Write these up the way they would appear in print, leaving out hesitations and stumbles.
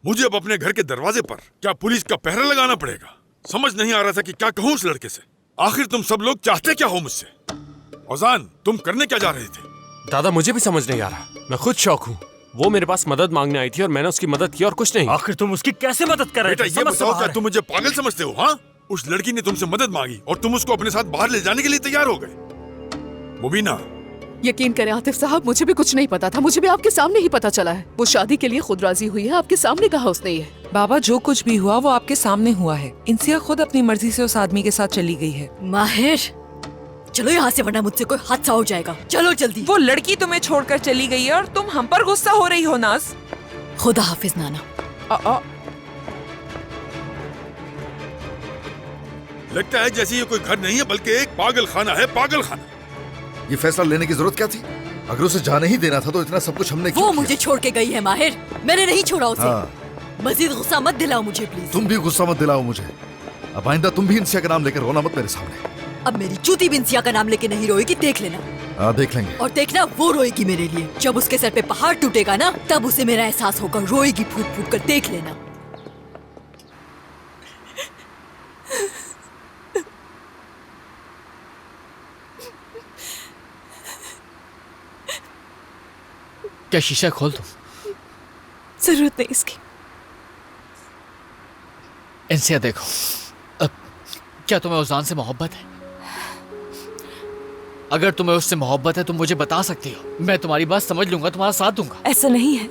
मुझे अब अपने घर के दरवाजे पर क्या पुलिस का पहरा लगाना पड़ेगा? समझ नहीं आ रहा था कि क्या कहूँ उस लड़के से। आखिर तुम सब लोग चाहते क्या हो मुझसे? औजान, तुम करने क्या जा रहे थे? दादा मुझे भी समझ नहीं आ रहा। मैं खुद शौक हूँ। वो मेरे पास मदद मांगने आई थी और मैंने उसकी मदद की और कुछ नहीं। आखिर तुम उसकी कैसे मदद कर रहे थे? बेटा ये बताओ, क्या तुम मुझे पागल समझते हो? हाँ, उस लड़की ने तुमसे मदद मांगी और तुम उसको अपने साथ बाहर ले जाने के लिए तैयार हो गए। मुबीना, यकीन करें आतिफ साहब, मुझे भी कुछ नहीं पता था। मुझे भी आपके सामने ही पता चला है। वो शादी के लिए खुद राजी हुई है, आपके सामने कहा उसने ये। बाबा जो कुछ भी हुआ वो आपके सामने हुआ है। इंसिया खुद अपनी मर्जी से उस आदमी के साथ चली गई है। माहिर, चलो यहाँ से वरना मुझसे कोई हादसा हो जाएगा। चलो जल्दी। वो लड़की तुम्हें छोड़कर चली गई है और तुम हम पर गुस्सा हो रही हो नाज। खुदा हाफिज नाना। लगता है जैसे ये कोई घर नहीं है बल्कि एक पागल खाना है। पागल खाना। ये फैसला लेने की जरूरत क्या थी? अगर उसे जाने ही देना था तो इतना सब कुछ हमने क्यों वो किया? मुझे छोड़ के गई है माहिर, मैंने नहीं छोड़ा उसे। हाँ। मजीद गुस्सा मत दिलाओ मुझे प्लीज। तुम भी गुस्सा मत दिलाओ मुझे। अब आइंदा तुम भी इंसिया का नाम लेकर रोना मत मेरे सामने। अब मेरी चूती भी इंसिया का नाम लेके नहीं रोएगी, देख लेना। हाँ देख लेंगे। और देखना वो रोएगी मेरे लिए। जब उसके सर पे पहाड़ टूटेगा ना, तब उसे मेरा एहसास होगा। रोएगी फूट फूट कर, देख लेना। क्या शीशा खोल दूं? जरूरत नहीं इसकी। इनसे देखो, अब क्या तुम्हें उजान से मोहब्बत है? अगर तुम्हें उससे मोहब्बत है तुम मुझे बता सकती हो। मैं तुम्हारी बात समझ लूंगा, तुम्हारा साथ दूंगा। ऐसा नहीं है।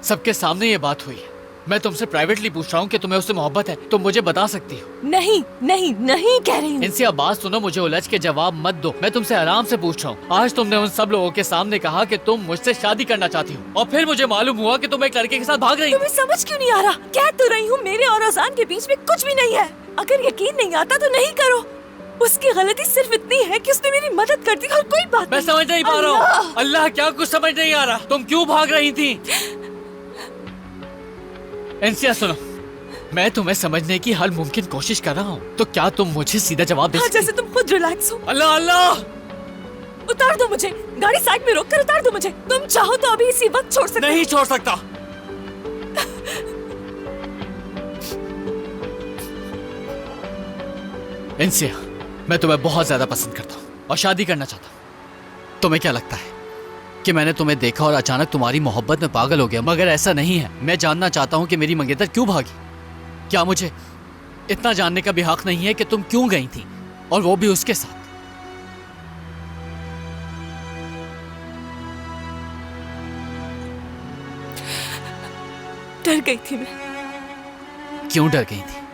सबके सामने ये बात हुई है। मैं तुमसे प्राइवेटली पूछ रहा हूँ कि तुम्हें उससे मोहब्बत है, तुम मुझे बता सकती हो। नहीं नहीं नहीं कह रही हूँ। इनसे बात सुनो, मुझे उलझ के जवाब मत दो। मैं तुमसे आराम से पूछ रहा हूँ। आज तुमने उन सब लोगों के सामने कहा कि तुम मुझसे शादी करना चाहती हो और फिर मुझे मालूम हुआ कि तुम एक लड़के के साथ भाग रही हो। तुम्हें समझ क्यों नहीं आ रहा? कह तो रही हूँ मेरे और अजान के बीच में कुछ भी नहीं है। अगर यकीन नहीं आता तो नहीं करो। उसकी गलती सिर्फ इतनी है कि उसने मेरी मदद कर दी और कोई बात मैं समझ नहीं पा रहा हूँ। अल्लाह, क्या कुछ समझ नहीं आ रहा। तुम क्यों भाग रही थी? इंसिया सुनो, मैं तुम्हें समझने की हर मुमकिन कोशिश कर रहा हूँ, तो क्या तुम मुझे सीधा जवाब दे सकती? जैसे तुम खुद रिलैक्स हो। अल्लाह अल्लाह, उतार दो मुझे, गाड़ी साइड में रोक कर उतार दो मुझे। तुम चाहो तो अभी इसी वक्त छोड़ सकते। नहीं छोड़ सकता। इंसिया, मैं तुम्हें बहुत ज्यादा पसंद करता हूँ और शादी करना चाहता हूँ। तुम्हें क्या लगता है कि मैंने तुम्हें देखा और अचानक तुम्हारी मोहब्बत में पागल हो गया? मगर ऐसा नहीं है। मैं जानना चाहता हूँ कि मेरी मंगेतर क्यों भागी। क्या मुझे इतना जानने का भी हक नहीं है कि तुम क्यों गई थी, और वो भी उसके साथ? डर गई थी मैं। क्यों डर गई थी?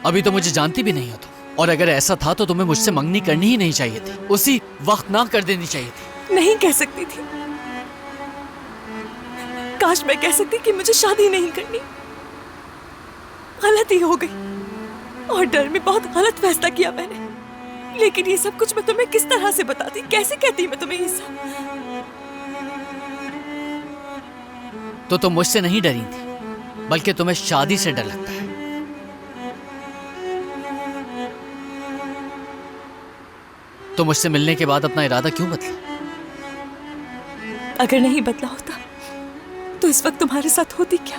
अभी तो मुझे जानती भी नहीं हो तुम, और अगर ऐसा था तो तुम्हें मुझसे मंगनी करनी ही नहीं चाहिए थी। उसी वक्त ना कर देनी चाहिए थी। नहीं कह सकती थी। काश मैं कह सकती कि मुझे शादी नहीं करनी। गलती हो गई और डर में बहुत गलत फैसला किया मैंने। लेकिन ये सब कुछ मैं तुम्हें किस तरह से बताती, कैसे कहती मैं तुम्हें ये सब? तो तुम मुझसे नहीं डरी थी, बल्कि तुम्हें शादी से डर लगता है। तो मुझसे मिलने के बाद अपना इरादा क्यों बदला? अगर नहीं बदला होता तो इस वक्त तुम्हारे साथ होती क्या?